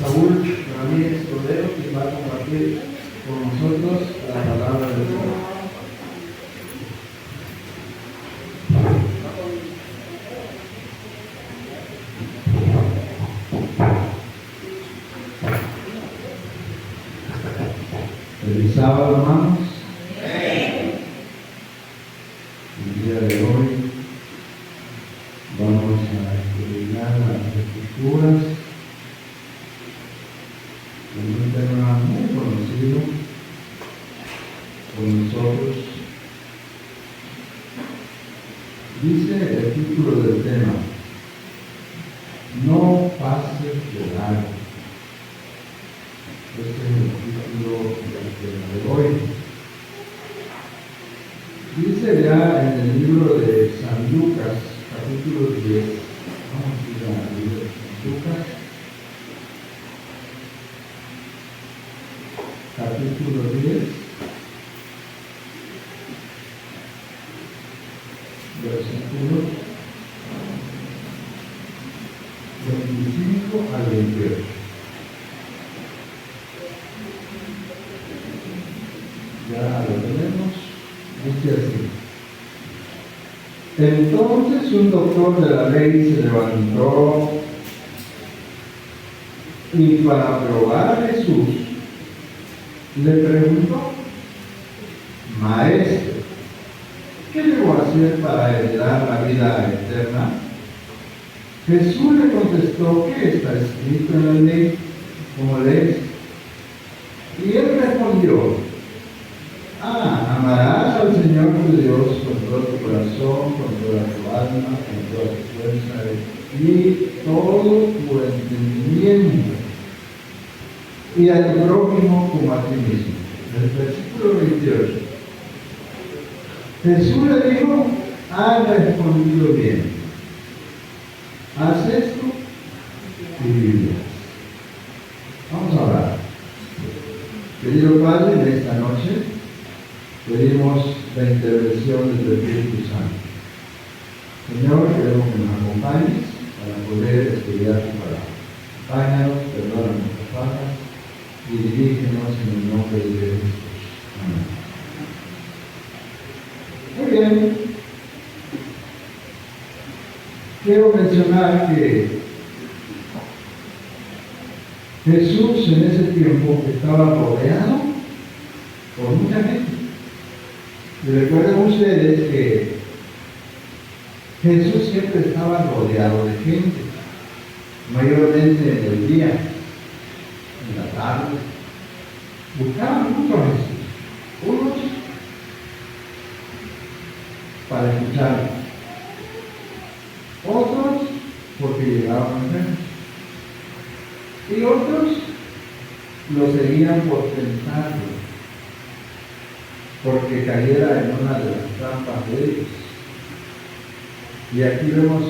Saúl Ramírez Cordero, que va a compartir con nosotros la palabra de Dios. Feliz sábado, hermanos. El día de hoy vamos a estudiar las Escrituras con un tema muy conocido por nosotros. Dice el título del tema: no pases de largo. Este es el título del tema de hoy. Dice ya en el libro de San Lucas, capítulo 10. Vamos a ir al libro de San Lucas, capítulo 10, versículos 25 al 28. Ya lo tenemos. Dice así: entonces un doctor de la ley se levantó y, para probar a Jesús, le preguntó: Maestro, ¿qué debo hacer para heredar la vida eterna? Jesús le contestó: ¿qué está escrito en la ley? ¿Cómo lees? Y él respondió: amarás al Señor tu Dios con todo tu corazón, con toda tu alma, con toda tu fuerza y todo tu entendimiento, y al prójimo como a ti mismo. El versículo 28. Jesús le dijo: has respondido bien. Haz esto y vivirás. Vamos a orar. Querido Padre, en esta noche pedimos la intervención del Espíritu Santo. Señor, queremos que nos acompañes para poder estudiar tu palabra. Acompáñanos, perdona nuestras faltas y dirígenos en el nombre de Jesús. Amén. Muy bien. Quiero mencionar que Jesús en ese tiempo estaba rodeado por mucha gente. Y recuerden ustedes que Jesús siempre estaba rodeado de gente, mayormente en el día, en la tarde. Buscaban mucho a Jesús, unos para escucharlo, otros porque llegaban enfermos, y otros lo seguían por tentarlo, porque cayera en una de las trampas de ellos. Y aquí vemos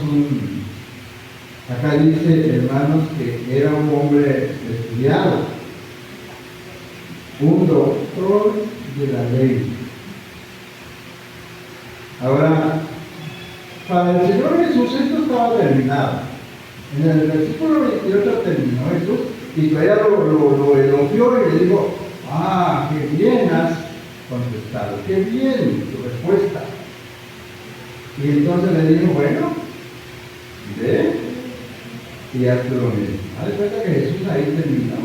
acá dice, hermanos, que era un hombre estudiado, un doctor de la ley. Ahora, para el Señor Jesús esto estaba terminado. En el versículo 28 terminó Jesús y todavía lo elogió y le dijo: qué bien has contestado, qué bien tu respuesta. Y entonces le dijo: bueno, ve y hazlo lo mismo. Haz de cuenta que Jesús ahí terminó,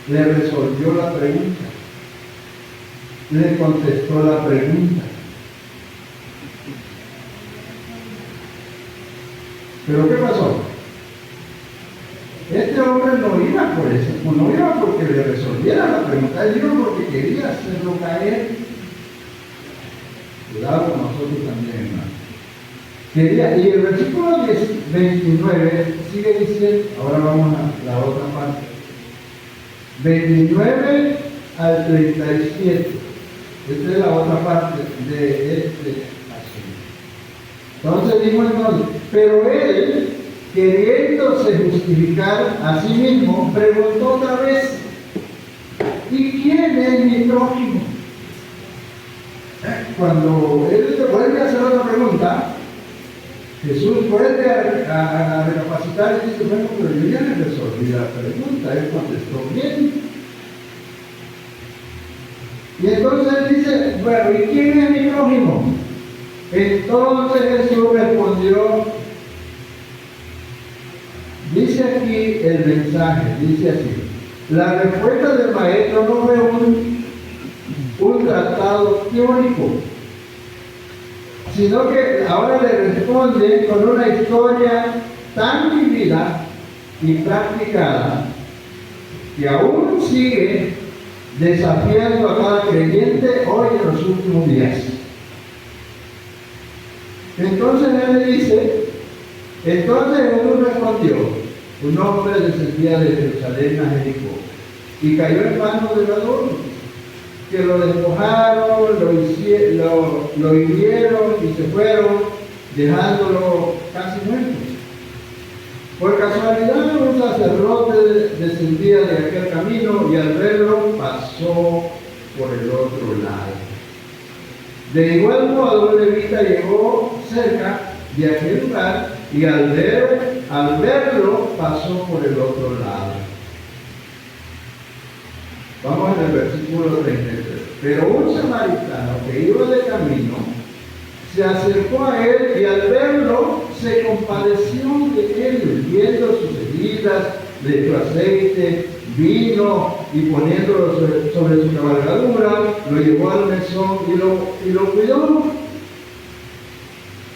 le resolvió la pregunta, le contestó la pregunta. Pero ¿qué pasó? Este hombre no iba por eso, no iba porque le resolviera la pregunta, él iba porque quería hacerlo caer. Cuidado con nosotros también, hermano. Y el versículo 29 sigue diciendo, ahora vamos a la otra parte, 29 al 37. Esta es la otra parte de este asunto. Entonces dijo entonces, pero él, queriéndose justificar a sí mismo, preguntó otra vez: ¿y quién es mi prójimo? Cuando él le vuelve a hacer otra pregunta, Jesús vuelve a recapacitar y dice, bueno, pero yo ya le resolví la pregunta, él contestó bien. Y entonces él dice, bueno, ¿y quién es mi prójimo? Entonces Jesús respondió, dice aquí el mensaje, dice así, la respuesta del maestro no fue un tratado teórico, sino que ahora le responde con una historia tan vivida y practicada que aún sigue desafiando a cada creyente hoy en los últimos días. Entonces él le dice, entonces Jesús respondió, un hombre descendía de Jerusalén a Jericó y cayó en manos de ladrones, que lo despojaron, lo hirieron y se fueron, dejándolo casi muerto. Por casualidad, un sacerdote descendía de aquel camino y al verlo pasó por el otro lado. De igual modo, un levita llegó cerca de aquel lugar y al verlo pasó por el otro lado. Vamos en el versículo 33. Pero un samaritano que iba de camino se acercó a él y al verlo se compadeció de él, viendo sus heridas, le echó aceite, vino y poniéndolo sobre su cabalgadura, lo llevó al mesón y lo cuidó.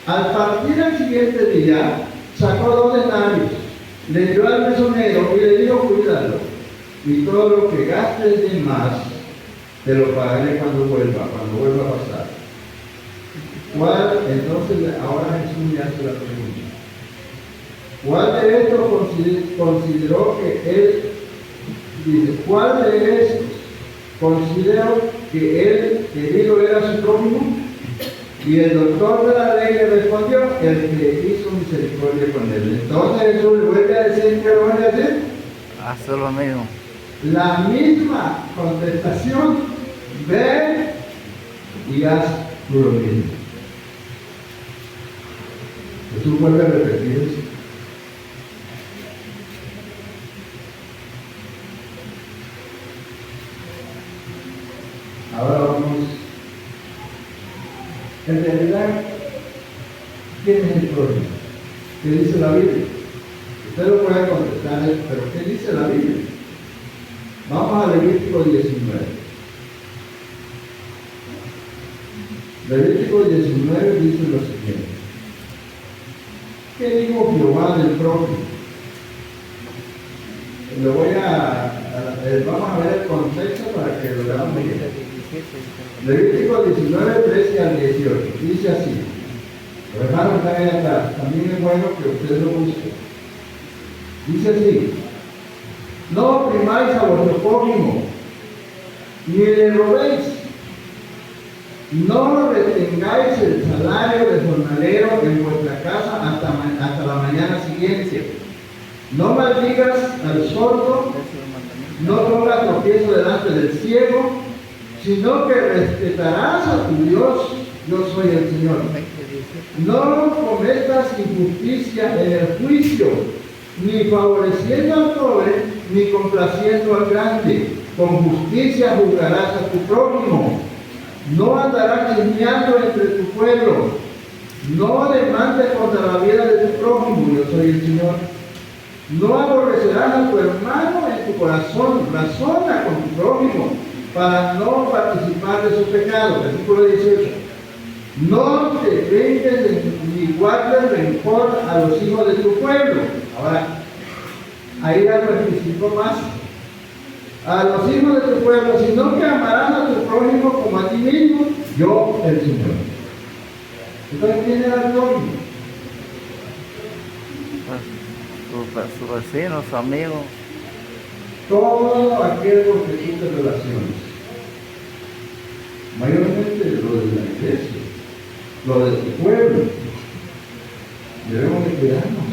Al partir el siguiente día, sacó 2 denarios, le dio al mesonero y le dijo, cuídalo, y todo lo que gastes de más, te lo pagaré cuando vuelva a pasar. ¿Cuál? Entonces ahora Jesús le hace la pregunta. ¿Cuál de estos consideró que él, dice, cuál de estos consideró que él herido era su prójimo? Y el doctor de la ley le respondió, el que hizo misericordia con él. Entonces Jesús le vuelve a decir, ¿qué lo vuelve a hacer? Hace lo mismo. La misma contestación, ve y haz tú lo mismo. Jesús vuelve a repetir eso. Ahora vamos, en realidad, ¿quién es el prójimo? ¿Qué dice la Biblia? Usted lo puede contestar, pero ¿qué dice la Biblia? Vamos a Levítico 19. Levítico 19 dice lo siguiente. ¿Qué dijo Jehová del prójimo? Vamos a ver el contexto para que lo veamos bien. Levítico 19, 13 al 18. Dice así. Los hermanos están ahí atrás. También es bueno que ustedes lo busquen. Dice así. No oprimáis a vuestro prójimo, ni le robéis. No retengáis el salario del jornalero en vuestra casa hasta la mañana siguiente. No maldigas al sordo, no pongas tropiezo delante del ciego, sino que respetarás a tu Dios. Yo soy el Señor. No cometas injusticia en el juicio, ni favoreciendo al pobre, ni complaciendo al grande. Con justicia juzgarás a tu prójimo. No andarás chismeando entre tu pueblo. No demandes contra la vida de tu prójimo. Yo soy el Señor. No aborrecerás a tu hermano en tu corazón. Razona con tu prójimo para no participar de su pecado. Versículo 18. No te vengues ni guardes rencor a los hijos de tu pueblo. Ahora, ahí ya lo especificó más. A los hijos de tu pueblo, sino que amarás a tu prójimo como a ti mismo, yo el Señor. Entonces, ¿quién era el prójimo? Su vecino, su amigo. Todo aquel con que tú te relaciones. Mayormente lo de la iglesia, lo de tu pueblo. Debemos de cuidarnos.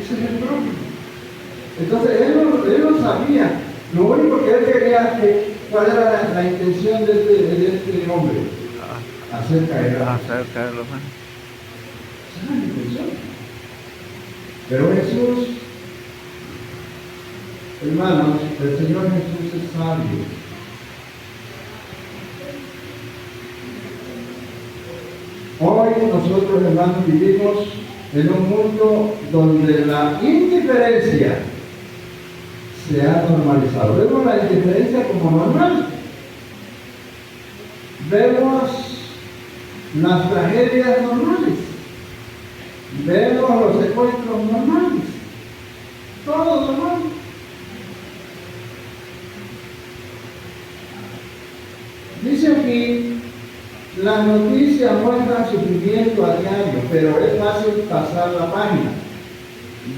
Ese es el prójimo. Entonces él no sabía. Lo único que él quería, ¿cuál era la intención de este hombre? Hacer caer a los. Esa es mi función. Pero Jesús, hermanos, el Señor Jesús es sabio. Hoy nosotros, hermanos, vivimos en un mundo donde la indiferencia se ha normalizado. Vemos la indiferencia como normal. Vemos las tragedias normales. Vemos los secuestros normales. Todo normal. Dice aquí, las noticias muestran sufrimiento a diario, pero es fácil pasar la página,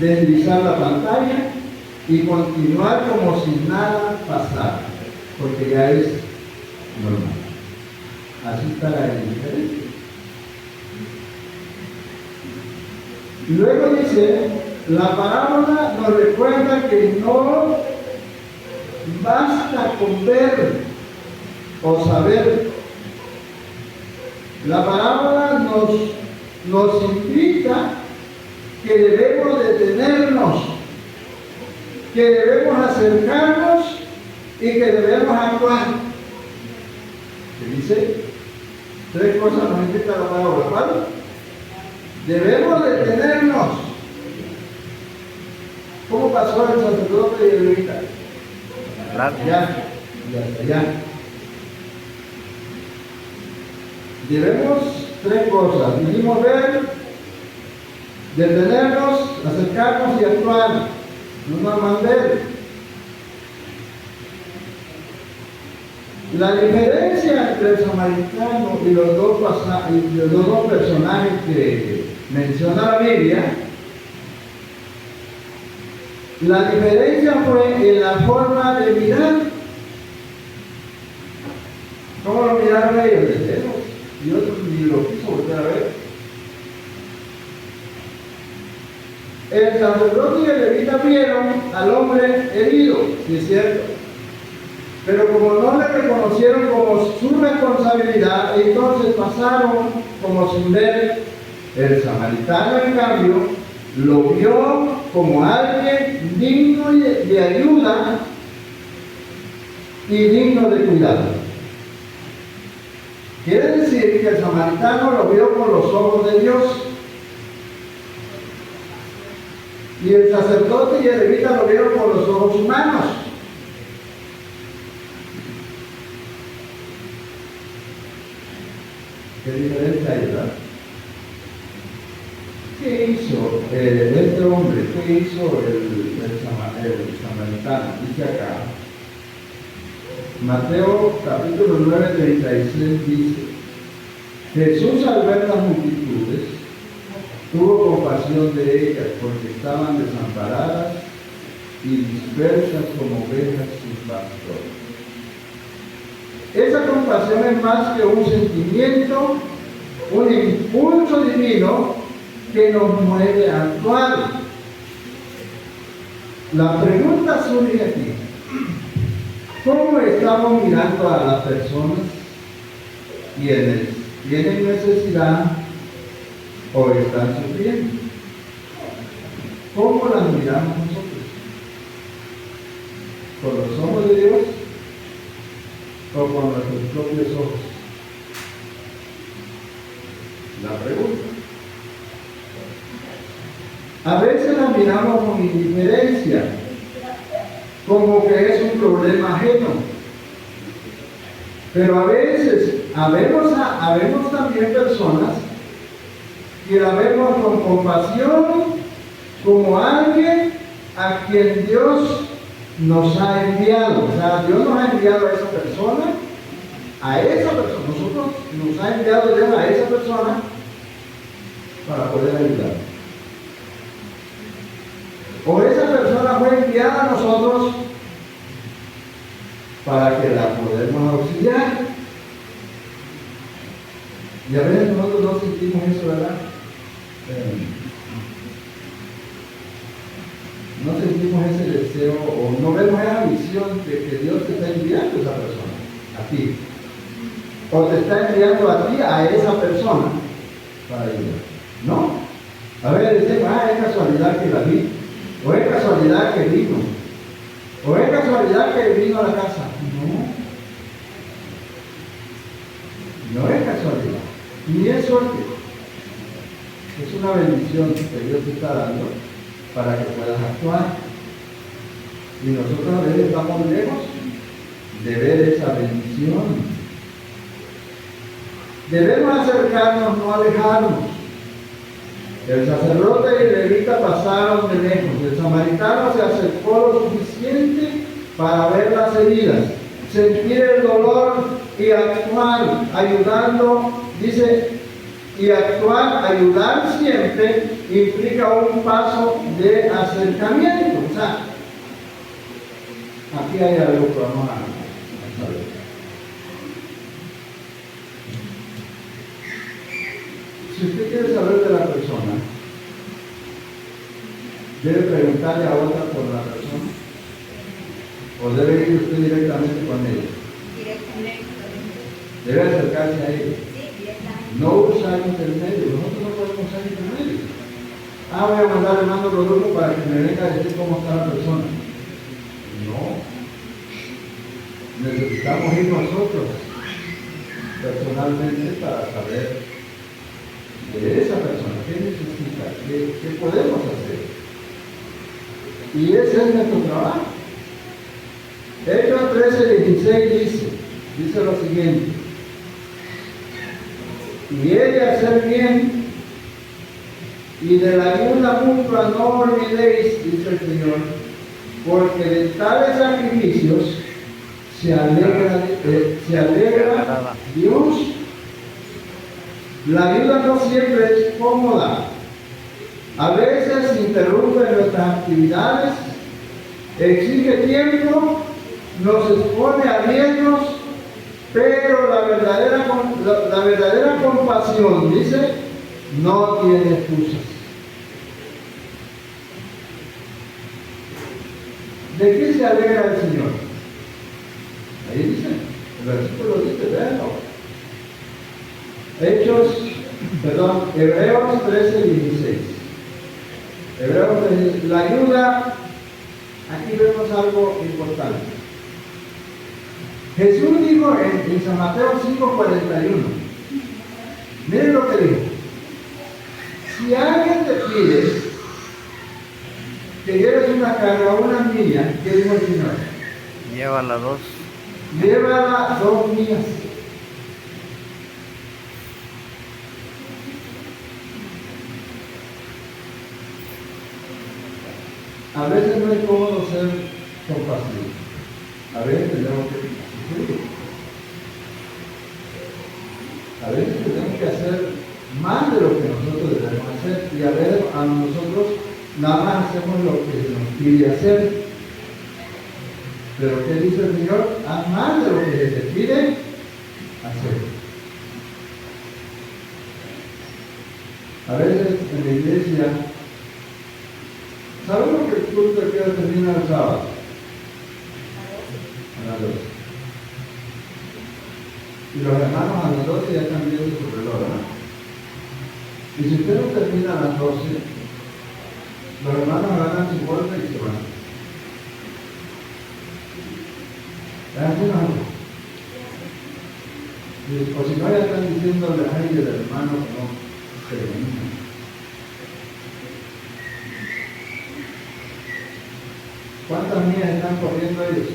deslizar la pantalla y continuar como si nada pasara, porque ya es normal. Así está la indiferencia. Y luego dice, la parábola nos recuerda que no basta con ver o saber. La parábola nos indica que debemos detenernos, que debemos acercarnos y que debemos actuar. ¿Qué dice? Tres cosas nos indica la parábola. ¿Cuál? Debemos detenernos. ¿Cómo pasó el sacerdote y el levita? Ya. Debemos tres cosas. Debemos ver, detenernos, acercarnos y actuar. No nada más ver. La diferencia entre el samaritano y los dos personajes que menciona la Biblia, la diferencia fue en la forma de mirar. ¿Cómo lo miraron ellos? De lejos. Y otros ni lo quiso volver a ver. El sacerdote y el levita vieron al hombre herido, si es cierto. Pero como no le reconocieron como su responsabilidad, entonces pasaron como sin ver. El samaritano, en cambio, lo vio como alguien digno de ayuda y digno de cuidado. Quiere decir que el samaritano lo vio con los ojos de Dios. Y el sacerdote y el levita lo vieron con los ojos humanos. ¿Qué diferencia hay, verdad? ¿Qué hizo este hombre? ¿Qué hizo el samaritano? Dice acá. Mateo capítulo 9, 36 dice: Jesús, al ver las multitudes, tuvo compasión de ellas porque estaban desamparadas y dispersas como ovejas sin pastor. Esa compasión es más que un sentimiento, un impulso divino que nos mueve a actuar. La pregunta surge aquí: ¿cómo estamos mirando a las personas quienes tienen necesidad o están sufriendo? ¿Cómo las miramos nosotros? ¿Con los ojos de Dios o con nuestros propios ojos? La pregunta. A veces las miramos con indiferencia, como que es un problema ajeno. Pero a veces habemos también personas que la vemos con compasión como alguien a quien Dios nos ha enviado. O sea, Dios nos ha enviado a esa persona, nosotros nos ha enviado Dios a esa persona para poder ayudar. O esa persona fue enviada a nosotros para que la podamos auxiliar. Y a veces nosotros no sentimos eso, ¿verdad? No sentimos ese deseo o no vemos esa visión de que Dios te está enviando a esa persona, a ti. O te está enviando a ti, a esa persona, para ayudar. ¿No? A ver, decimos, es casualidad que la vi, o es casualidad que vino, o es casualidad que vino a la casa. No es casualidad, ni es suerte. Es una bendición que Dios te está dando para que puedas actuar. Y nosotros a veces estamos lejos de ver esa bendición. Debemos acercarnos, no alejarnos. El sacerdote y el levita pasaron de lejos. El samaritano se acercó lo suficiente para ver las heridas, sentir el dolor y actuar, ayudando, dice, y actuar, ayudar siempre implica un paso de acercamiento. O sea, aquí hay algo que vamos a saber. Si usted quiere saber de la persona, debe preguntarle a otra por la persona, o debe ir usted directamente con ella. Debe acercarse a ella. No usar intermedio. Nosotros no podemos usar intermedio. Voy a mandar al hermano Rodolfo para que me venga a decir cómo está la persona. No. Necesitamos ir nosotros personalmente para saber de esa persona qué necesita, qué podemos hacer. Y ese es nuestro trabajo. Hechos 13:16 dice lo siguiente: y he de hacer bien, y de la ayuda mutua no olvidéis, dice el Señor, porque de tales sacrificios se alegra Dios. La ayuda no siempre es cómoda. A veces interrumpe nuestras actividades, exige tiempo, nos expone a riesgos, pero la verdadera compasión, dice, no tiene excusas. ¿De qué se alegra el Señor? Ahí dice, el versículo dice, véanlo. Hebreos 13:16. Hebreos 13, la ayuda, aquí vemos algo importante. Jesús dijo en San Mateo 5:41, miren lo que dijo: si alguien te pide que lleves una carga, una milla, ¿qué dijo el Señor? Llévala 2. Llévala 2 millas. A veces no es cómodo ser compasivo. A veces tenemos que sufrir. A veces tenemos que hacer más de lo que nosotros debemos hacer. Y a veces a nosotros nada más hacemos lo que se nos pide hacer. Pero ¿qué dice el Señor? Haz más de lo que se te pide hacer. A veces en la iglesia, ¿sabemos que el culto de queda termina el sábado? A las 12. Y los hermanos a las 12 ya están viendo su reloj, ¿verdad? Y si usted no termina a las 12, los hermanos agarran su bolsa y se van. ¿Así no? O si no, ya están diciéndole a ellos del hermano que no se vengan. ¿Cuántas millas están corriendo ellos?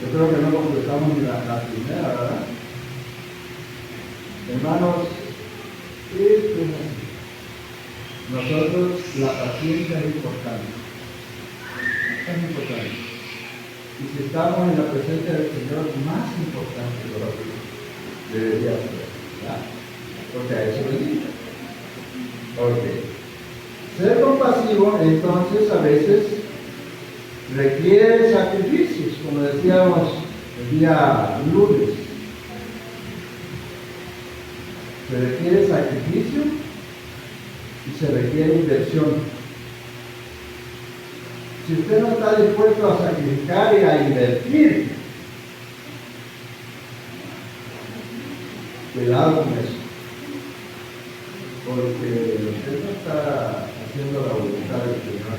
Yo creo que no completamos ni la primera, ¿verdad? Hermanos, esto es así. Nosotros, la paciencia es importante. Es importante. Y si estamos en la presencia del Señor, más importante todavía debería ser, ¿verdad? Porque a eso venimos. Ok. Ser compasivo, entonces, a veces requiere sacrificios, como decíamos el día lunes. Se requiere sacrificio y se requiere inversión. Si usted no está dispuesto a sacrificar y a invertir, Cuidado con eso. Porque usted no está haciendo la voluntad del Señor.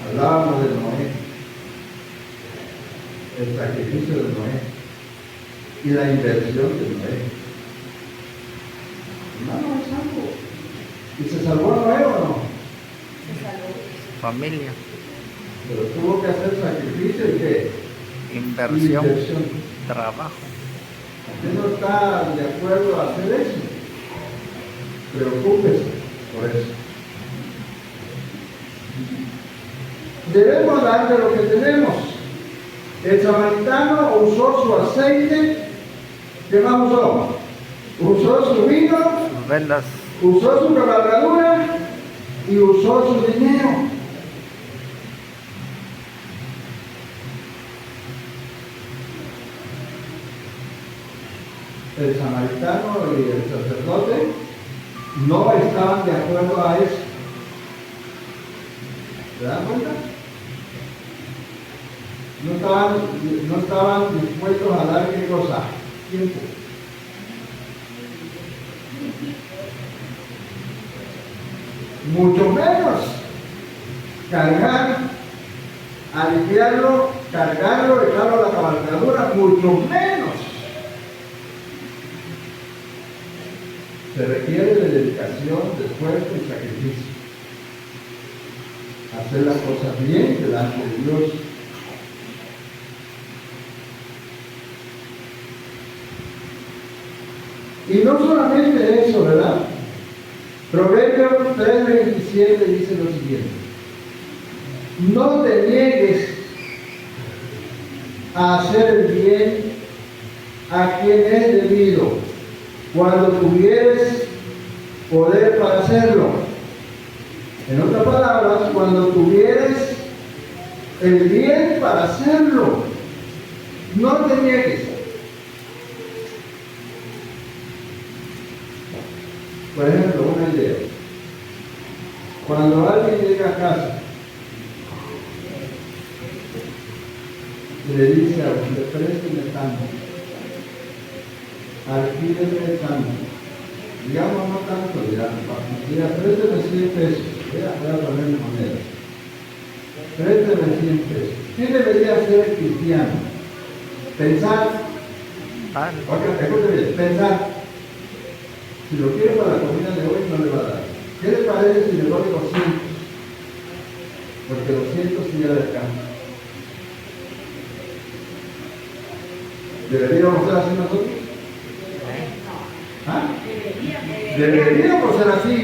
Hablábamos de Noé, el sacrificio de Noé y la inversión de Noé. Hermano, es algo. ¿Y se salvó Noé o no? Familia, Pero tuvo que hacer sacrificio y qué? inversión, Inversión. trabajo. Usted no está de acuerdo a hacer eso. Preocúpese por eso. Debemos dar de lo que tenemos. El samaritano usó su aceite. ¿Qué más usó? Usó su vino, Sus vendas, usó su cabalgadura y usó su dinero. El samaritano y el sacerdote no estaban de acuerdo a eso. ¿Se dan cuenta? No estaban dispuestos a dar qué cosa, tiempo. Mucho menos cargar, aliviarlo, cargarlo, dejarlo a la cabalgadura, mucho menos. Se requiere de dedicación, de esfuerzo y sacrificio. Hacer las cosas bien delante de Dios. Y no solamente eso, ¿verdad? Proverbios 3:27 dice lo siguiente: no te niegues a hacer el bien a quien es debido, cuando tuvieres poder para hacerlo. En otras palabras, cuando tuvieres el bien para hacerlo, no te niegues. Por ejemplo, una idea. Cuando alguien llega a casa y le dice a usted, présteme tanto, alquíleme tanto, digamos no tanto, diga, présteme 100 pesos, voy a ponerle moneda, présteme 100 pesos. ¿Qué debería hacer el cristiano? Pensar, escúcheme, pensar. Si lo quiere para la comida de hoy, no le va a dar. ¿Qué le parece si le doy 200? Porque 200 sí ya le alcanza. ¿Deberíamos ser así nosotros? ¿Ah? Deberíamos ser así.